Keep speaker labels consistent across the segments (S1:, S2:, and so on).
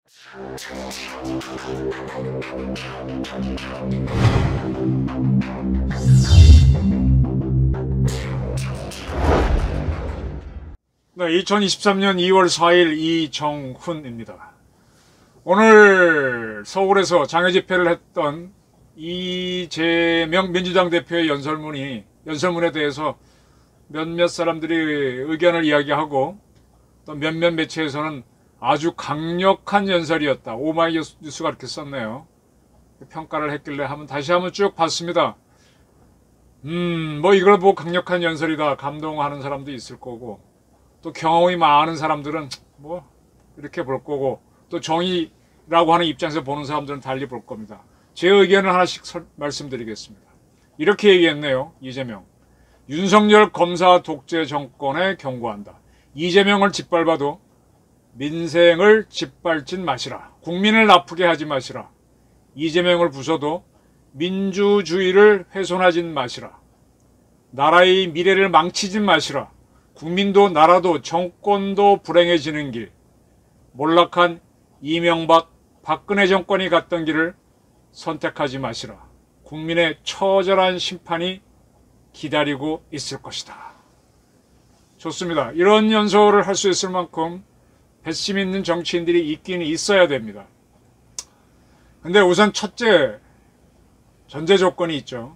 S1: 네, 2023년 2월 4일 이정훈입니다. 오늘 서울에서 장외 집회를 했던 이재명 민주당 대표의 연설문에 대해서 몇몇 사람들이 의견을 이야기하고 또 몇몇 매체에서는 아주 강력한 연설이었다. 오마이뉴스가 그렇게 썼네요. 평가를 했길래 다시 한번 쭉 봤습니다. 이걸 보고 강력한 연설이다 감동하는 사람도 있을 거고, 또 경험이 많은 사람들은 이렇게 볼 거고, 또 정의라고 하는 입장에서 보는 사람들은 달리 볼 겁니다. 제 의견을 하나씩 말씀드리겠습니다. 이렇게 얘기했네요. 이재명. 윤석열 검사 독재 정권에 경고한다. 이재명을 짓밟아도 민생을 짓밟진 마시라. 국민을 아프게 하지 마시라. 이재명을 부숴도 민주주의를 훼손하진 마시라. 나라의 미래를 망치진 마시라. 국민도 나라도 정권도 불행해지는 길, 몰락한 이명박, 박근혜 정권이 갔던 길을 선택하지 마시라. 국민의 처절한 심판이 기다리고 있을 것이다. 좋습니다. 이런 연설을 할 수 있을 만큼 배심 있는 정치인들이 있긴 있어야 됩니다. 근데 우선 첫째 전제 조건이 있죠.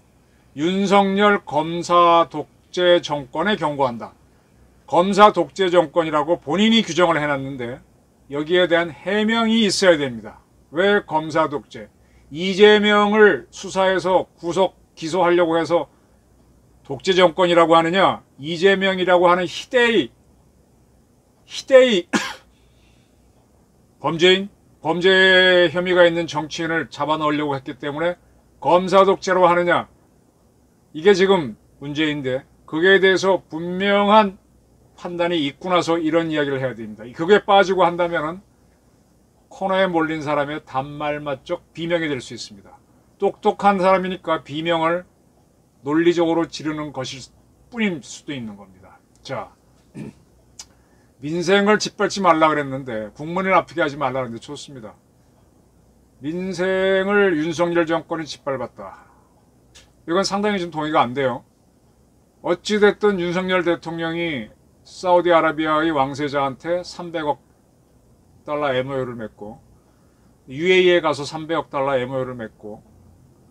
S1: 윤석열 검사 독재 정권에 경고한다. 검사 독재 정권이라고 본인이 규정을 해놨는데 여기에 대한 해명이 있어야 됩니다. 왜 검사 독재? 이재명을 수사해서 구속 기소하려고 해서 독재 정권이라고 하느냐? 이재명이라고 하는 희대의 범죄 혐의가 있는 정치인을 잡아넣으려고 했기 때문에 검사 독재로 하느냐? 이게 지금 문제인데, 그거에 대해서 분명한 판단이 있고 나서 이런 이야기를 해야 됩니다. 그게 빠지고 한다면은 코너에 몰린 사람의 단말맞적 비명이 될 수 있습니다. 똑똑한 사람이니까 비명을 논리적으로 지르는 것일 뿐일 수도 있는 겁니다. 자, 민생을 짓밟지 말라 그랬는데, 국민을 아프게 하지 말라 그랬는데 좋습니다. 민생을 윤석열 정권이 짓밟았다. 이건 상당히 좀 동의가 안 돼요. 어찌됐든 윤석열 대통령이 사우디아라비아의 왕세자한테 300억 달러 MOU를 맺고, UAE에 가서 300억 달러 MOU를 맺고,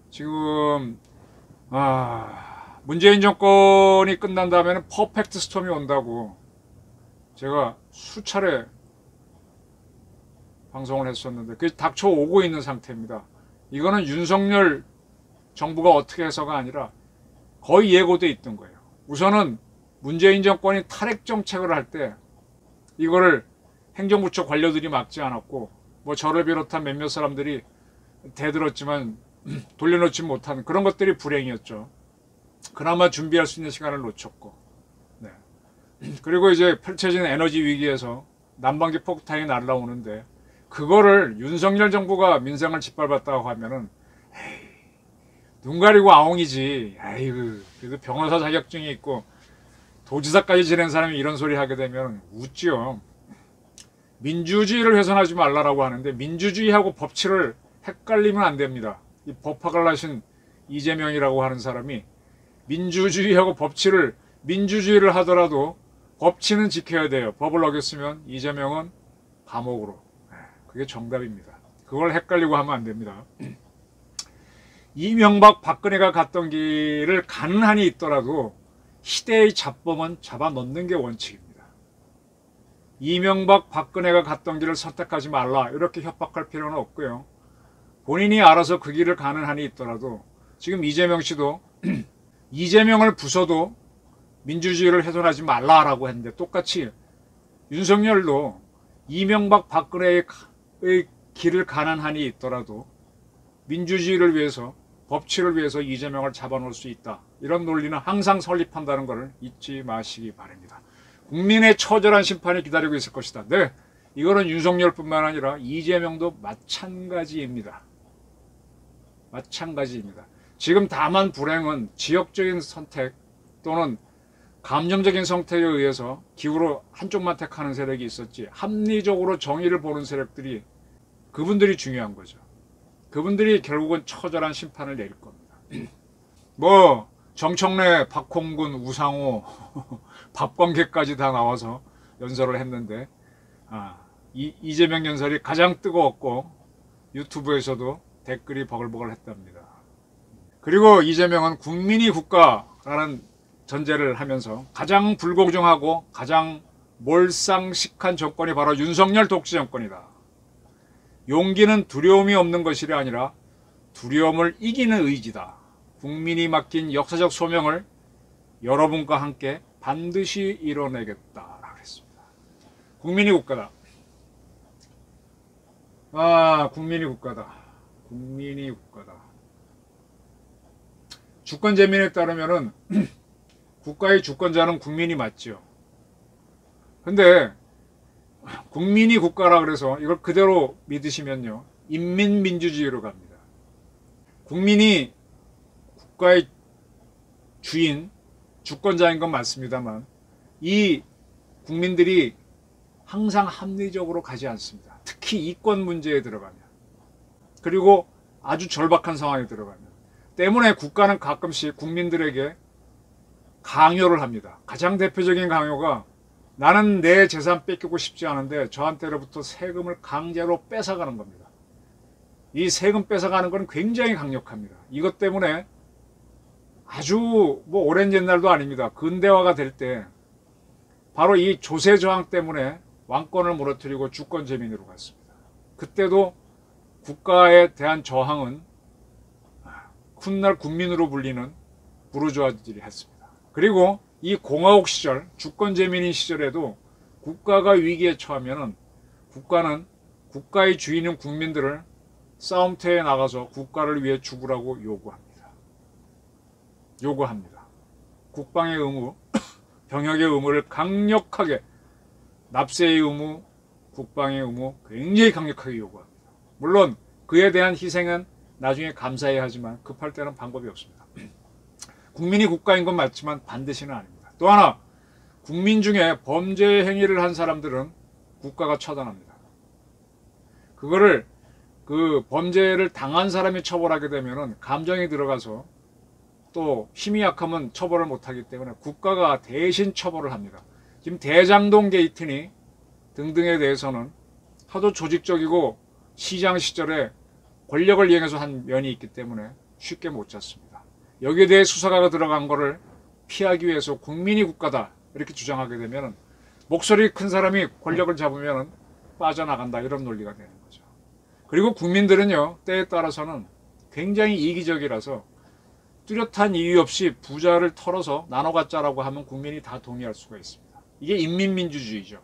S1: 지금 문재인 정권이 끝난 다음에는 퍼펙트 스톰이 온다고 제가 수차례 방송을 했었는데 그게 닥쳐오고 있는 상태입니다. 이거는 윤석열 정부가 어떻게 해서가 아니라 거의 예고돼 있던 거예요. 우선은 문재인 정권이 탈핵 정책을 할 때 이거를 행정부처 관료들이 막지 않았고, 저를 비롯한 몇몇 사람들이 대들었지만 돌려놓지 못한 그런 것들이 불행이었죠. 그나마 준비할 수 있는 시간을 놓쳤고, 네. 그리고 이제 펼쳐진 에너지 위기에서 난방기 폭탄이 날라오는데 그거를 윤석열 정부가 민생을 짓밟았다고 하면은 눈 가리고 아웅이지. 그래도 변호사 자격증이 있고 도지사까지 지낸 사람이 이런 소리 하게 되면 웃죠. 민주주의를 훼손하지 말라라고 하는데 민주주의하고 법치를 헷갈리면 안 됩니다. 이 법학을 하신 이재명이라고 하는 사람이 민주주의하고 민주주의를 하더라도 법치는 지켜야 돼요. 법을 어겼으면 이재명은 감옥으로. 그게 정답입니다. 그걸 헷갈리고 하면 안 됩니다. 이명박 박근혜가 갔던 길을 가는 한이 있더라도 시대의 잡범은 잡아넣는 게 원칙입니다. 이명박 박근혜가 갔던 길을 선택하지 말라 이렇게 협박할 필요는 없고요. 본인이 알아서 그 길을 가는 한이 있더라도, 지금 이재명 씨도 이재명을 부숴도 민주주의를 훼손하지 말라라고 했는데, 똑같이 윤석열도 이명박 박근혜의 길을 가는 한이 있더라도 민주주의를 위해서, 법치를 위해서 이재명을 잡아놓을 수 있다. 이런 논리는 항상 설립한다는 것을 잊지 마시기 바랍니다. 국민의 처절한 심판이 기다리고 있을 것이다. 네, 이거는 윤석열뿐만 아니라 이재명도 마찬가지입니다. 지금 다만 불행은 지역적인 선택 또는 감정적인 선택에 의해서 기울어 한쪽만 택하는 세력이 있었지, 합리적으로 정의를 보는 세력들이 그분들이 중요한 거죠. 그분들이 결국은 처절한 심판을 내릴 겁니다. 뭐 정청래, 박홍근, 우상호, 박광계까지 다 나와서 연설을 했는데 이재명 연설이 가장 뜨거웠고 유튜브에서도 댓글이 버글버글 했답니다. 그리고 이재명은 국민이 국가라는 전제를 하면서 가장 불공정하고 가장 몰상식한 정권이 바로 윤석열 독재 정권이다. 용기는 두려움이 없는 것이 아니라 두려움을 이기는 의지다. 국민이 맡긴 역사적 소명을 여러분과 함께 반드시 이뤄내겠다. 그랬습니다. 국민이 국가다. 국민이 국가다. 국민이 국가다. 주권재민에 따르면은 국가의 주권자는 국민이 맞죠. 근데 국민이 국가라 그래서 이걸 그대로 믿으시면요, 인민민주주의로 갑니다. 국민이 국가의 주인, 주권자인 건 맞습니다만 이 국민들이 항상 합리적으로 가지 않습니다. 특히 이권 문제에 들어가면, 그리고 아주 절박한 상황에 들어가면, 때문에 국가는 가끔씩 국민들에게 강요를 합니다. 가장 대표적인 강요가 나는 내 재산 뺏기고 싶지 않은데 저한테로부터 세금을 강제로 뺏어가는 겁니다. 이 세금 뺏어가는 건 굉장히 강력합니다. 이것 때문에 아주 오랜 옛날도 아닙니다. 근대화가 될 때 바로 이 조세 저항 때문에 왕권을 무너뜨리고 주권재민으로 갔습니다. 그때도 국가에 대한 저항은 훗날 국민으로 불리는 부르주아들이 했습니다. 그리고 이 공화국 시절, 주권재민인 시절에도 국가가 위기에 처하면은 국가는, 국가의 주인인 국민들을 싸움터에 나가서 국가를 위해 죽으라고 요구합니다. 국방의 의무, 병역의 의무를 강력하게, 납세의 의무, 국방의 의무 굉장히 강력하게 요구합니다. 물론 그에 대한 희생은 나중에 감사해야 하지만 급할 때는 방법이 없습니다. 국민이 국가인 건 맞지만 반드시는 아닙니다. 또 하나, 국민 중에 범죄 행위를 한 사람들은 국가가 처단합니다. 그거를 그 범죄를 당한 사람이 처벌하게 되면은 감정이 들어가서 또 힘이 약하면 처벌을 못하기 때문에 국가가 대신 처벌을 합니다. 지금 대장동 게이트니 등등에 대해서는 하도 조직적이고 시장 시절에 권력을 이용해서 한 면이 있기 때문에 쉽게 못 잡습니다. 여기에 대해 수사가 들어간 거를 피하기 위해서 국민이 국가다 이렇게 주장하게 되면 목소리 큰 사람이 권력을 잡으면 빠져나간다, 이런 논리가 되는 거죠. 그리고 국민들은요, 때에 따라서는 굉장히 이기적이라서 뚜렷한 이유 없이 부자를 털어서 나눠 갖자라고 하면 국민이 다 동의할 수가 있습니다. 이게 인민민주주의죠.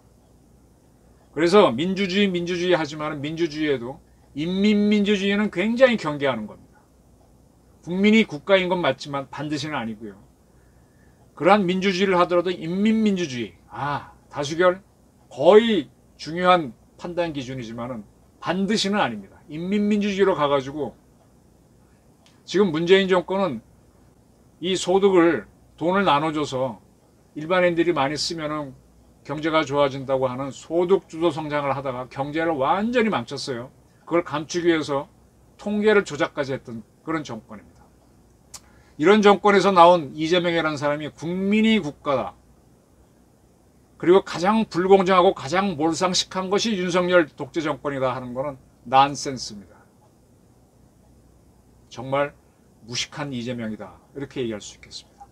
S1: 그래서 민주주의 하지만 민주주의에도 인민민주주의는 굉장히 경계하는 겁니다. 국민이 국가인 건 맞지만 반드시는 아니고요. 그러한 민주주의를 하더라도 인민민주주의, 다수결 거의 중요한 판단 기준이지만은 반드시는 아닙니다. 인민민주주의로 가가지고 지금 문재인 정권은 이 소득을, 돈을 나눠줘서 일반인들이 많이 쓰면은 경제가 좋아진다고 하는 소득주도 성장을 하다가 경제를 완전히 망쳤어요. 그걸 감추기 위해서 통계를 조작까지 했던 그런 정권입니다. 이런 정권에서 나온 이재명이라는 사람이 국민이 국가다, 그리고 가장 불공정하고 가장 몰상식한 것이 윤석열 독재 정권이다 하는 것은 난센스입니다. 정말 무식한 이재명이다, 이렇게 얘기할 수 있겠습니다.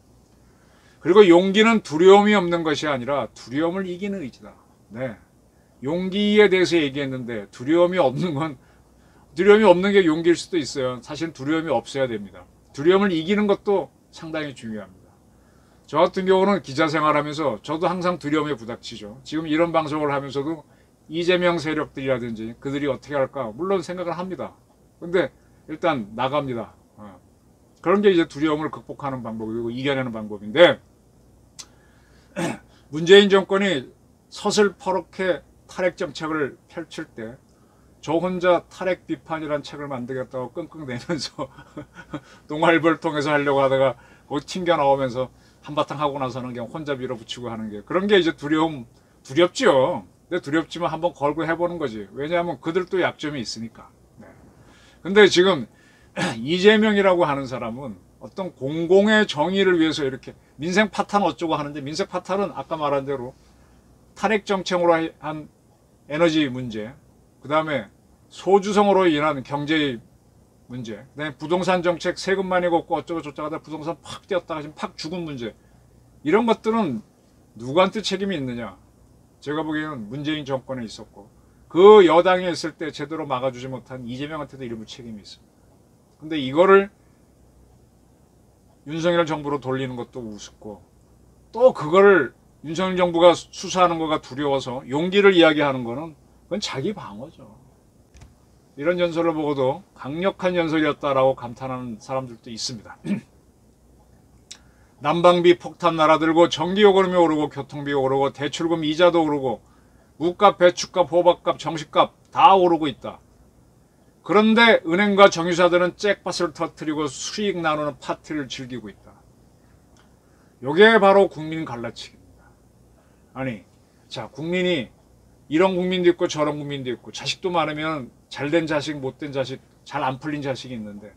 S1: 그리고 용기는 두려움이 없는 것이 아니라 두려움을 이기는 의지다. 네, 용기에 대해서 얘기했는데 두려움이 없는 게 용기일 수도 있어요. 사실 두려움이 없어야 됩니다. 두려움을 이기는 것도 상당히 중요합니다. 저 같은 경우는 기자 생활하면서 저도 항상 두려움에 부닥치죠. 지금 이런 방송을 하면서도 이재명 세력들이라든지 그들이 어떻게 할까 물론 생각을 합니다. 근데 일단 나갑니다. 그런 게 이제 두려움을 극복하는 방법이고 이겨내는 방법인데, 문재인 정권이 서슬퍼렇게 탈핵 정책을 펼칠 때 저 혼자 탈핵 비판이라는 책을 만들겠다고 끙끙대면서 동아일보를 통해서 하려고 하다가 거기 튕겨 나오면서 한바탕 하고 나서는 그냥 혼자 밀어붙이고 하는 게, 그런 게 이제 두렵죠. 근데 두렵지만 한번 걸고 해보는 거지. 왜냐하면 그들도 약점이 있으니까. 네. 근데 지금 이재명이라고 하는 사람은 어떤 공공의 정의를 위해서 이렇게 민생 파탄 어쩌고 하는데, 민생 파탄은 아까 말한 대로 탄핵 정책으로 한 에너지 문제, 그 다음에 소주성으로 인한 경제의 문제, 그다음에 부동산 정책 세금 많이 걷고 어쩌고 저쩌고 하다 부동산 팍 뛰었다가 지금 팍 죽은 문제, 이런 것들은 누구한테 책임이 있느냐? 제가 보기에는 문재인 정권에 있었고 그 여당에 있을 때 제대로 막아주지 못한 이재명한테도 일부 책임이 있습니다. 근데 이거를 윤석열 정부로 돌리는 것도 우습고, 또 그거를 윤석열 정부가 수사하는 거가 두려워서 용기를 이야기하는 거는 그건 자기 방어죠. 이런 연설을 보고도 강력한 연설이었다라고 감탄하는 사람들도 있습니다. 난방비 폭탄 날아들고 전기요금이 오르고 교통비 오르고 대출금 이자도 오르고 물값, 배추값, 호박값, 정식값 다 오르고 있다. 그런데 은행과 정유사들은 잭팟을 터뜨리고 수익 나누는 파티를 즐기고 있다. 이게 바로 국민 갈라치기입니다. 아니, 자, 국민이 이런 국민도 있고 저런 국민도 있고, 자식도 많으면 잘된 자식, 못된 자식, 잘 안 풀린 자식이 있는데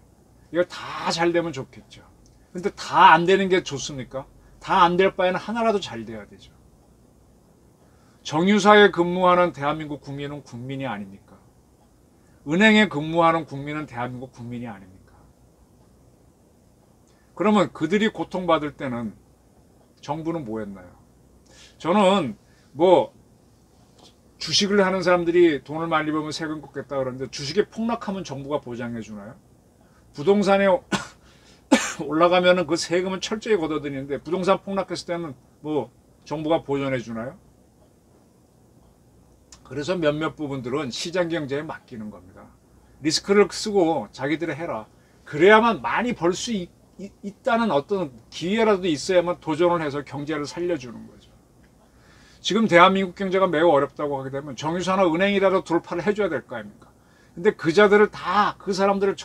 S1: 이거 다 잘 되면 좋겠죠. 근데 다 안 되는 게 좋습니까? 다 안 될 바에는 하나라도 잘 돼야 되죠. 정유사에 근무하는 대한민국 국민은 국민이 아닙니까? 은행에 근무하는 국민은 대한민국 국민이 아닙니까? 그러면 그들이 고통받을 때는 정부는 뭐 했나요? 저는 뭐 주식을 하는 사람들이 돈을 많이 벌면 세금 걷겠다 그러는데, 주식이 폭락하면 정부가 보장해 주나요? 부동산에 올라가면은 그 세금은 철저히 걷어들이는데 부동산 폭락했을 때는 뭐 정부가 보전해 주나요? 그래서 몇몇 부분들은 시장 경제에 맡기는 겁니다. 리스크를 쓰고 자기들이 해라. 그래야만 많이 벌 수 있다는 어떤 기회라도 있어야만 도전을 해서 경제를 살려주는 거죠. 지금 대한민국 경제가 매우 어렵다고 하게 되면 정유사나 은행이라도 돌파를 해줘야 될 거 아닙니까? 근데 그 자들을 다, 그 사람들을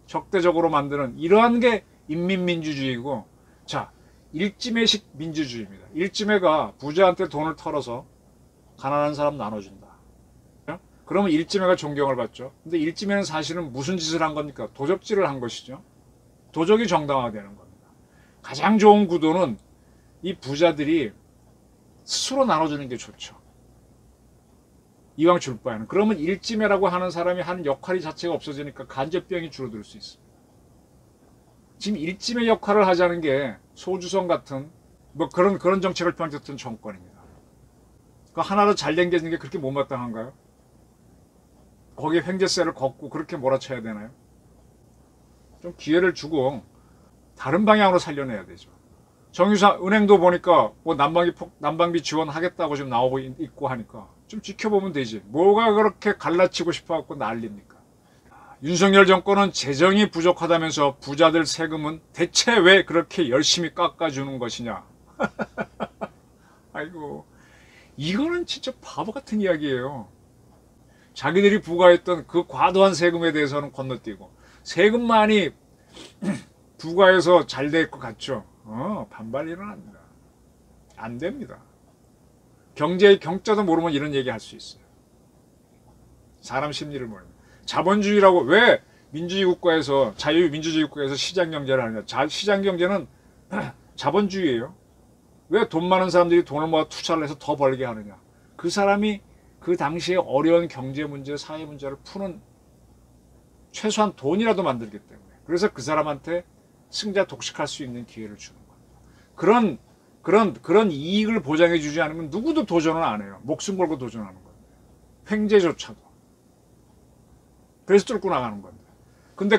S1: 적대적으로 만드는 이러한 게 인민민주주의고, 자, 일지매식 민주주의입니다. 일지매가 부자한테 돈을 털어서 가난한 사람 나눠준다. 그러면 일지매가 존경을 받죠. 근데 일지매는 사실은 무슨 짓을 한 겁니까? 도적질을 한 것이죠. 도적이 정당화되는 겁니다. 가장 좋은 구도는 이 부자들이 스스로 나눠주는 게 좋죠. 이왕 줄 바에는. 그러면 일지매라고 하는 사람이 하는 역할이 자체가 없어지니까 간접비용이 줄어들 수 있습니다. 지금 일지매 역할을 하자는 게 소주성 같은 뭐 그런 정책을 펼쳤던 정권입니다. 그 하나로 잘된 게 있는 게 그렇게 못마땅한가요? 거기에 횡재세를 걷고 그렇게 몰아쳐야 되나요? 좀 기회를 주고 다른 방향으로 살려내야 되죠. 정유사 은행도 보니까 뭐 난방비 지원하겠다고 지금 나오고 있고 하니까 좀 지켜보면 되지. 뭐가 그렇게 갈라치고 싶어갖고 난립니까? 윤석열 정권은 재정이 부족하다면서 부자들 세금은 대체 왜 그렇게 열심히 깎아주는 것이냐. 아이고, 이거는 진짜 바보 같은 이야기예요. 자기들이 부과했던 그 과도한 세금에 대해서는 건너뛰고, 세금 많이 부과해서 잘 될 것 같죠. 반발 일어납니다. 안 됩니다. 경제의 경자도 모르면 이런 얘기 할 수 있어요. 사람 심리를 모릅니다. 자본주의라고, 왜 민주주의 국가에서, 자유민주주의 국가에서 시장 경제를 하느냐. 시장 경제는 자본주의예요. 왜 돈 많은 사람들이 돈을 모아 투자를 해서 더 벌게 하느냐. 그 사람이 그 당시에 어려운 경제 문제, 사회 문제를 푸는 최소한 돈이라도 만들기 때문에. 그래서 그 사람한테 승자 독식할 수 있는 기회를 주는 겁니다. 그런 이익을 보장해 주지 않으면 누구도 도전을 안 해요. 목숨 걸고 도전하는 겁니다. 횡재조차도. 그래서 뚫고 나가는 겁니다. 근데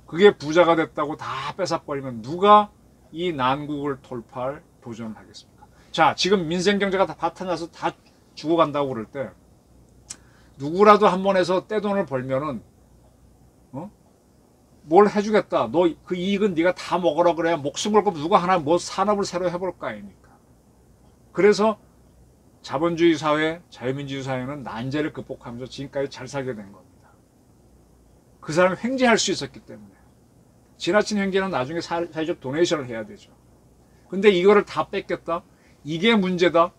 S1: 그게 부자가 됐다고 다 뺏어버리면 누가 이 난국을 돌파할 도전을 하겠습니까? 자, 지금 민생경제가 다 바탕나서 다 죽어간다고 그럴 때 누구라도 한 번 해서 떼돈을 벌면은 뭘 해주겠다. 너 그 이익은 네가 다 먹으라 그래야 목숨 걸고 누가 하나 뭐 산업을 새로 해볼 거 아닙니까? 그래서 자본주의 사회, 자유민주주의 사회는 난제를 극복하면서 지금까지 잘 살게 된 겁니다. 그 사람이 횡재할 수 있었기 때문에. 지나친 횡재는 나중에 사회적 도네이션을 해야 되죠. 근데 이거를 다 뺏겼다? 이게 문제다?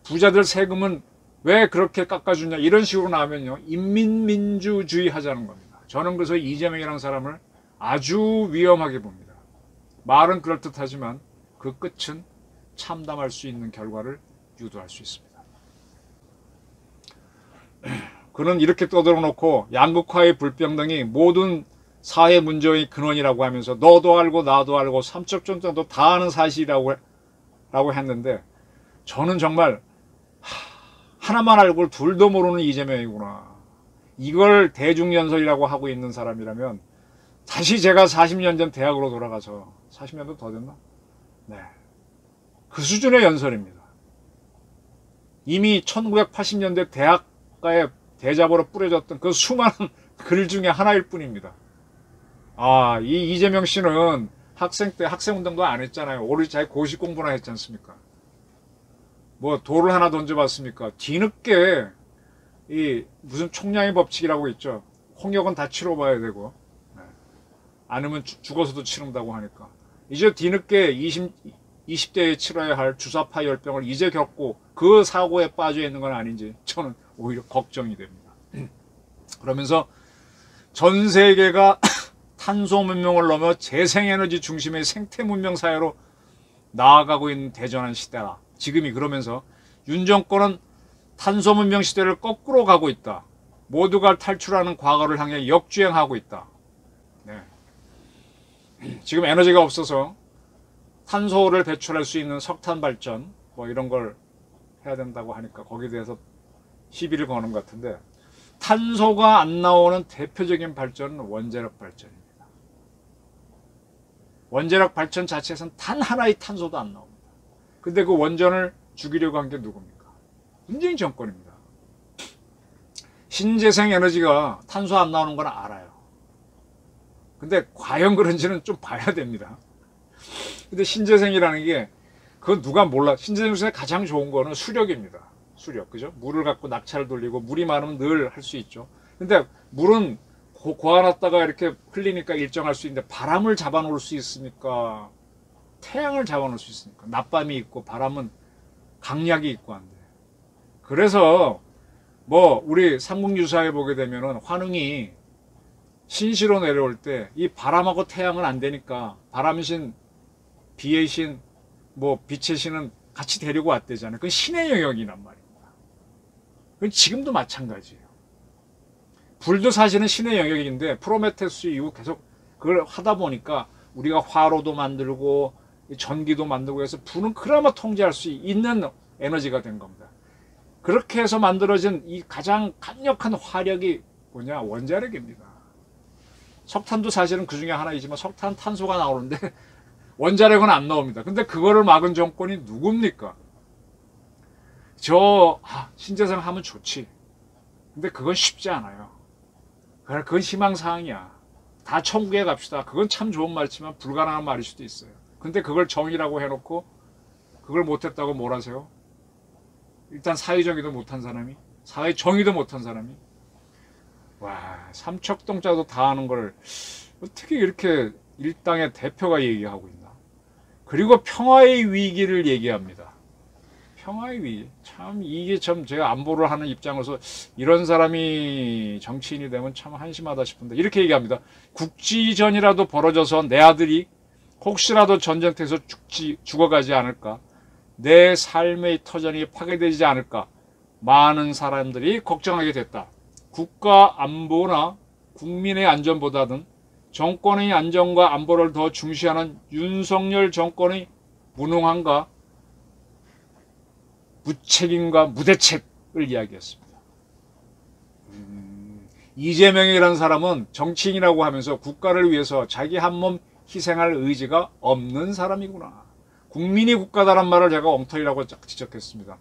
S1: 부자들 세금은 왜 그렇게 깎아주냐 이런 식으로 나오면요 인민민주주의 하자는 겁니다. 저는 그래서 이재명이라는 사람을 아주 위험하게 봅니다. 말은 그럴듯하지만 그 끝은 참담할 수 있는 결과를 유도할 수 있습니다. 그는 이렇게 떠들어 놓고 양극화의 불평등이 모든 사회 문제의 근원이라고 하면서 너도 알고 나도 알고 삼척전도 다 아는 사실이라고 했는데 저는 정말 하나만 알고 둘도 모르는 이재명이구나. 이걸 대중연설이라고 하고 있는 사람이라면 다시 제가 40년 전 대학으로 돌아가서 40년도 더 됐나? 네. 그 수준의 연설입니다. 이미 1980년대 대학가에 대자보로 뿌려졌던 그 수많은 글 중에 하나일 뿐입니다. 아, 이 이재명 씨는 학생 때 학생운동도 안 했잖아요. 오로지 자기 고시 공부나 했지 않습니까? 뭐 돌을 하나 던져봤습니까? 뒤늦게 이 무슨 총량의 법칙이라고 있죠. 홍역은 다 치러봐야 되고 네. 아니면 죽어서도 치른다고 하니까 이제 뒤늦게 20대에 치러야 할 주사파 열병을 이제 겪고 그 사고에 빠져 있는 건 아닌지 저는 오히려 걱정이 됩니다. 그러면서 전 세계가 탄소 문명을 넘어 재생에너지 중심의 생태 문명 사회로 나아가고 있는 대전환 시대다. 지금이 그러면서 윤 정권은 탄소 문명 시대를 거꾸로 가고 있다. 모두가 탈출하는 과거를 향해 역주행하고 있다. 네. 지금 에너지가 없어서 탄소를 배출할 수 있는 석탄 발전 뭐 이런 걸 해야 된다고 하니까 거기에 대해서 시비를 거는 것 같은데 탄소가 안 나오는 대표적인 발전은 원자력 발전입니다. 원자력 발전 자체에서는 단 하나의 탄소도 안 나옵니다. 근데 그 원전을 죽이려고 한 게 누굽니까? 문재인 정권입니다. 신재생 에너지가 탄소 안 나오는 건 알아요. 근데 과연 그런지는 좀 봐야 됩니다. 근데 신재생이라는 게 그건 누가 몰라. 신재생 중에 가장 좋은 거는 수력입니다. 수력, 그죠? 물을 갖고 낙차를 돌리고 물이 많으면 늘 할 수 있죠. 근데 물은 고아놨다가 이렇게 흘리니까 일정할 수 있는데 바람을 잡아놓을 수 있으니까 태양을 잡아놓을 수 있으니까 낮밤이 있고 바람은 강약이 있고 한데 그래서 뭐 우리 삼국유사에 보게 되면은 환웅이 신시로 내려올 때 이 바람하고 태양은 안 되니까 바람의 신, 비의 신, 뭐 빛의 신은 같이 데리고 왔대잖아요. 그건 신의 영역이란 말입니다. 그건 지금도 마찬가지예요. 불도 사실은 신의 영역인데 프로메테우스 이후 계속 그걸 하다 보니까 우리가 화로도 만들고 전기도 만들고 해서 불은 그나마 통제할 수 있는 에너지가 된 겁니다. 그렇게 해서 만들어진 이 가장 강력한 화력이 뭐냐? 원자력입니다. 석탄도 사실은 그 중에 하나이지만 석탄 탄소가 나오는데 원자력은 안 나옵니다. 근데 그거를 막은 정권이 누굽니까? 신재생 하면 좋지. 근데 그건 쉽지 않아요. 그건 희망사항이야. 다 천국에 갑시다. 그건 참 좋은 말이지만 불가능한 말일 수도 있어요. 근데 그걸 정의라고 해놓고 그걸 못했다고 뭘 하세요? 일단 사회정의도 못한 사람이, 사회정의도 못한 사람이, 와, 삼척동자도 다 아는 걸 어떻게 이렇게 일당의 대표가 얘기하고 있나? 그리고 평화의 위기를 얘기합니다. 평화의 위기. 참 이게 참 제가 안보를 하는 입장으로서 이런 사람이 정치인이 되면 참 한심하다 싶은데 이렇게 얘기합니다. 국지전이라도 벌어져서 내 아들이 혹시라도 전쟁터에서 죽어가지 않을까? 내 삶의 터전이 파괴되지 않을까? 많은 사람들이 걱정하게 됐다. 국가 안보나 국민의 안전보다는 정권의 안전과 안보를 더 중시하는 윤석열 정권의 무능함과 무책임과 무대책을 이야기했습니다. 이재명이라는 사람은 정치인이라고 하면서 국가를 위해서 자기 한 몸 희생할 의지가 없는 사람이구나. 국민이 국가다란 말을 제가 엉터리라고 지적했습니다.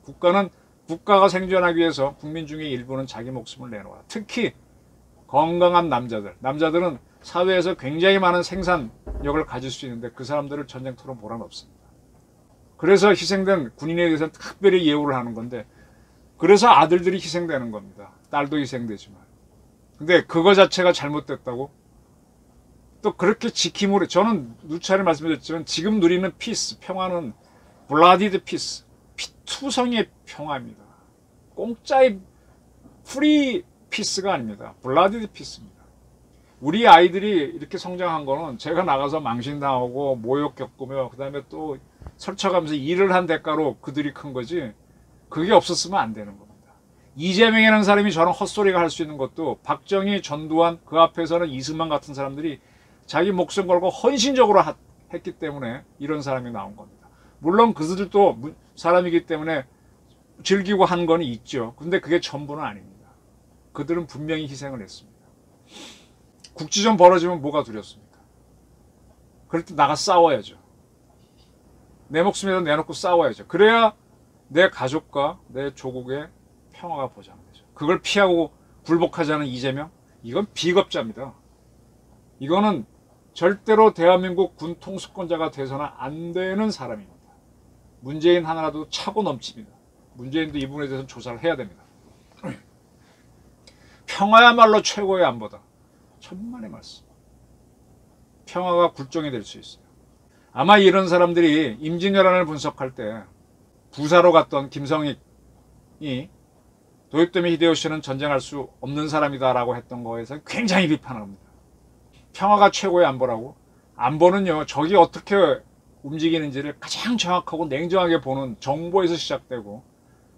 S1: 국가가 생존하기 위해서 국민 중에 일부는 자기 목숨을 내놓아. 특히 건강한 남자들은 사회에서 굉장히 많은 생산력을 가질 수 있는데 그 사람들을 전쟁터로 몰아넣습니다. 그래서 희생된 군인에 대해서는 특별히 예우를 하는 건데 그래서 아들들이 희생되는 겁니다. 딸도 희생되지만. 근데 그거 자체가 잘못됐다고? 또 그렇게 지킴으로 저는 누차례 말씀드렸지만 지금 누리는 피스, 평화는 블라디드 피스, 투성이의 평화입니다. 공짜의 프리 피스가 아닙니다. 블라디드 피스입니다. 우리 아이들이 이렇게 성장한 거는 제가 나가서 망신당하고 모욕 겪으며 그 다음에 또 설쳐가면서 일을 한 대가로 그들이 큰 거지, 그게 없었으면 안 되는 겁니다. 이재명이라는 사람이 저런 헛소리가 할 수 있는 것도 박정희, 전두환 그 앞에서는 이승만 같은 사람들이 자기 목숨 걸고 헌신적으로 했기 때문에 이런 사람이 나온 겁니다. 물론 그들도 사람이기 때문에 즐기고 한 건 있죠. 근데 그게 전부는 아닙니다. 그들은 분명히 희생을 했습니다. 국지전 벌어지면 뭐가 두렵습니까? 그럴 때 나가 싸워야죠. 내 목숨이라도 내놓고 싸워야죠. 그래야 내 가족과 내 조국의 평화가 보장되죠. 그걸 피하고 굴복하자는 이재명? 이건 비겁자입니다. 이거는 절대로 대한민국 군 통수권자가 돼서는 안 되는 사람입니다. 문재인 하나라도 차고 넘칩니다. 문재인도 이 부분에 대해서 조사를 해야 됩니다. 평화야말로 최고의 안보다. 천만의 말씀. 평화가 굴종이 될 수 있어요. 아마 이런 사람들이 임진왜란을 분석할 때 부사로 갔던 김성익이 도요토미 히데요시는 전쟁할 수 없는 사람이다라고 했던 거에서 굉장히 비판을 합니다. 평화가 최고의 안보라고? 안보는요, 적이 어떻게 움직이는지를 가장 정확하고 냉정하게 보는 정보에서 시작되고,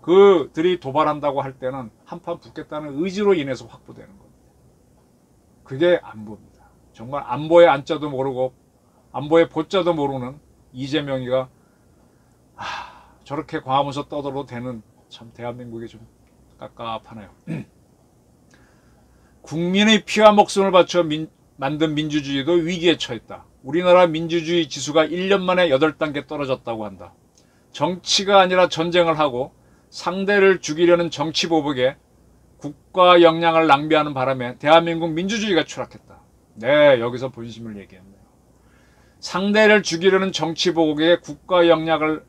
S1: 그들이 도발한다고 할 때는 한판 붙겠다는 의지로 인해서 확보되는 겁니다. 그게 안보입니다. 정말 안보의 안자도 모르고 안보의 보자도 모르는 이재명이가 저렇게 광화문서 떠들어도 되는, 참 대한민국이 좀 깝깝하네요. 국민의 피와 목숨을 바쳐 만든 민주주의도 위기에 처했다. 우리나라 민주주의 지수가 1년 만에 8단계 떨어졌다고 한다. 정치가 아니라 전쟁을 하고 상대를 죽이려는 정치보복에 국가 역량을 낭비하는 바람에 대한민국 민주주의가 추락했다. 네, 여기서 본심을 얘기했네요. 상대를 죽이려는 정치보복에 국가 역량을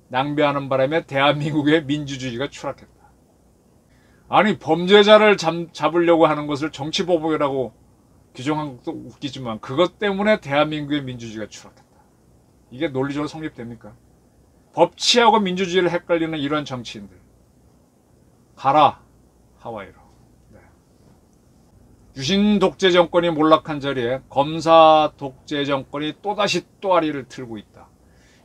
S1: 낭비하는 바람에 대한민국의 민주주의가 추락했다. 아니, 범죄자를 잡으려고 하는 것을 정치보복이라고 규정한 것도 웃기지만 그것 때문에 대한민국의 민주주의가 추락했다. 이게 논리적으로 성립됩니까? 법치하고 민주주의를 헷갈리는 이런 정치인들, 가라 하와이로. 네. 유신 독재 정권이 몰락한 자리에 검사 독재 정권이 또다시 또아리를 틀고 있다.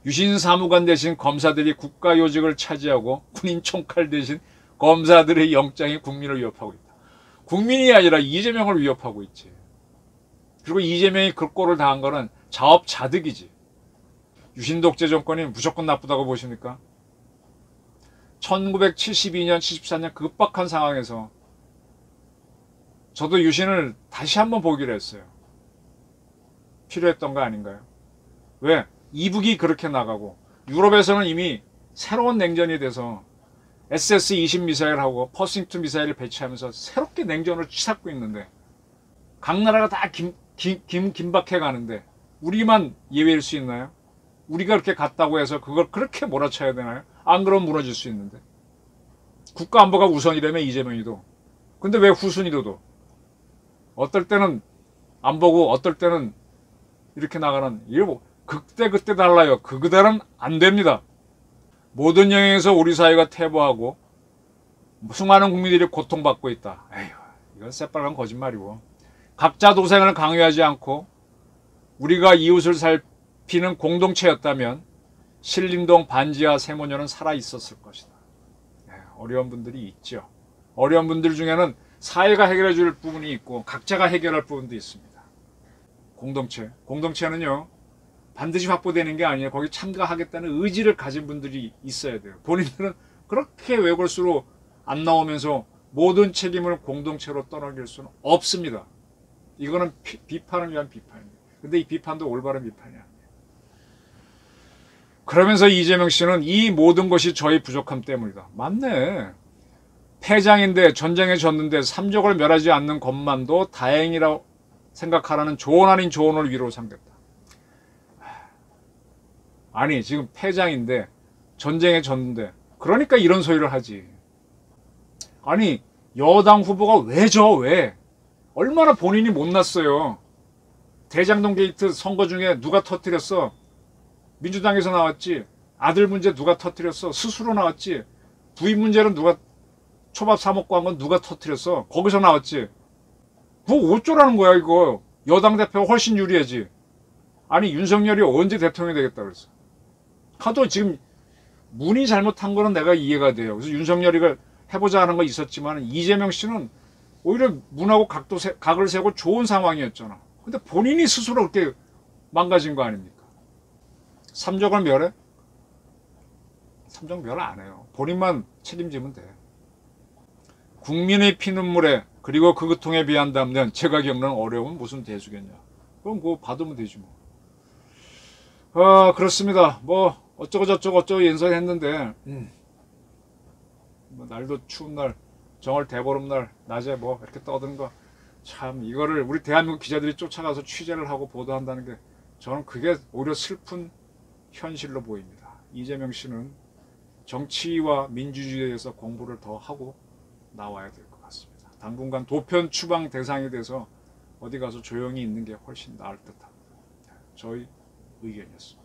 S1: 유신 사무관 대신 검사들이 국가요직을 차지하고 군인 총칼 대신 검사들의 영장이 국민을 위협하고 있다. 국민이 아니라 이재명을 위협하고 있지. 그리고 이재명이 그 꼴을 당한 거는 자업자득이지. 유신 독재 정권이 무조건 나쁘다고 보십니까? 1972년, 74년 급박한 상황에서 저도 유신을 다시 한번 보기로 했어요. 필요했던 거 아닌가요? 왜? 이북이 그렇게 나가고 유럽에서는 이미 새로운 냉전이 돼서 SS-20 미사일하고 퍼싱2 미사일을 배치하면서 새롭게 냉전을 치닫고 있는데 각 나라가 다 긴박해 가는데 우리만 예외일 수 있나요? 우리가 그렇게 갔다고 해서 그걸 그렇게 몰아쳐야 되나요? 안 그러면 무너질 수 있는데. 국가안보가 우선이라며 이재명이도. 근데 왜 후순위로도? 어떨 때는 안 보고 어떨 때는 이렇게 나가는, 이게 뭐 그때 달라요. 그대로는 안 됩니다. 모든 영역에서 우리 사회가 퇴보하고 수많은 국민들이 고통받고 있다. 에휴, 이건 새빨간 거짓말이고. 각자 도생을 강요하지 않고 우리가 이웃을 살피는 공동체였다면 신림동 반지하 세모녀는 살아있었을 것이다. 어려운 분들이 있죠. 어려운 분들 중에는 사회가 해결해 줄 부분이 있고 각자가 해결할 부분도 있습니다. 공동체는요, 반드시 확보되는 게 아니에요. 거기 참가하겠다는 의지를 가진 분들이 있어야 돼요. 본인들은 그렇게 외골수로 안 나오면서 모든 책임을 공동체로 떠넘길 수는 없습니다. 이거는 비판을 위한 비판입니다. 근데 이 비판도 올바른 비판이 아니에요. 그러면서 이재명 씨는 이 모든 것이 저의 부족함 때문이다. 맞네. 패장인데 전쟁에 졌는데 삼족을 멸하지 않는 것만도 다행이라고 생각하라는 조언 아닌 조언을 위로 삼겼다. 아니, 지금 패장인데 전쟁에 졌는데 그러니까 이런 소리를 하지. 아니, 여당 후보가 왜 져? 왜? 얼마나 본인이 못났어요. 대장동 게이트 선거 중에 누가 터뜨렸어? 민주당에서 나왔지. 아들 문제 누가 터뜨렸어? 스스로 나왔지. 부인 문제는 누가 초밥 사 먹고 한 건 누가 터뜨렸어? 거기서 나왔지. 뭐 어쩌라는 거야 이거. 여당 대표가 훨씬 유리하지. 아니 윤석열이 언제 대통령이 되겠다 그랬어. 하도 지금 문이 잘못한 거는 내가 이해가 돼요. 그래서 윤석열이가 해보자 하는 거 있었지만 이재명 씨는 오히려 문하고 각을 세고 좋은 상황이었잖아. 근데 본인이 스스로 그렇게 망가진 거 아닙니까? 삼적을 멸해? 삼적 멸 안 해요. 본인만 책임지면 돼. 국민의 피눈물에 그리고 그 고통에 비한다면 제가 겪는 어려움은 무슨 대수겠냐. 그럼 그거 받으면 되지 뭐. 그렇습니다. 뭐 어쩌고 저쩌고 어쩌고 연설했는데 뭐 날도 추운 날 정월 대보름날 낮에 뭐 이렇게 떠드는 거 참 이거를 우리 대한민국 기자들이 쫓아가서 취재를 하고 보도한다는 게 저는 그게 오히려 슬픈 현실로 보입니다. 이재명 씨는 정치와 민주주의에 대해서 공부를 더 하고 나와야 될 것 같습니다. 당분간 도편 추방 대상이 돼서 어디 가서 조용히 있는 게 훨씬 나을 듯합니다. 저희 의견이었습니다.